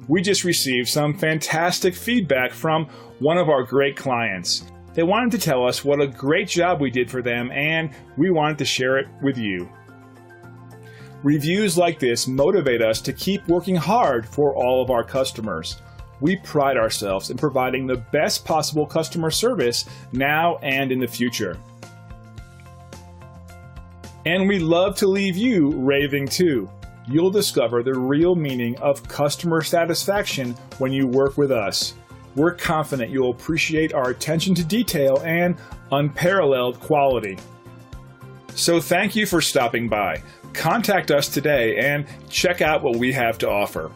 We just received some fantastic feedback from one of our great clients. They wanted to tell us what a great job we did for them, and we wanted to share it with you. Reviews like this motivate us to keep working hard for all of our customers. We pride ourselves in providing the best possible customer service now and in the future. And we love to leave you raving too. You'll discover the real meaning of customer satisfaction when you work with us. We're confident you'll appreciate our attention to detail and unparalleled quality. So thank you for stopping by. Contact us today and check out what we have to offer.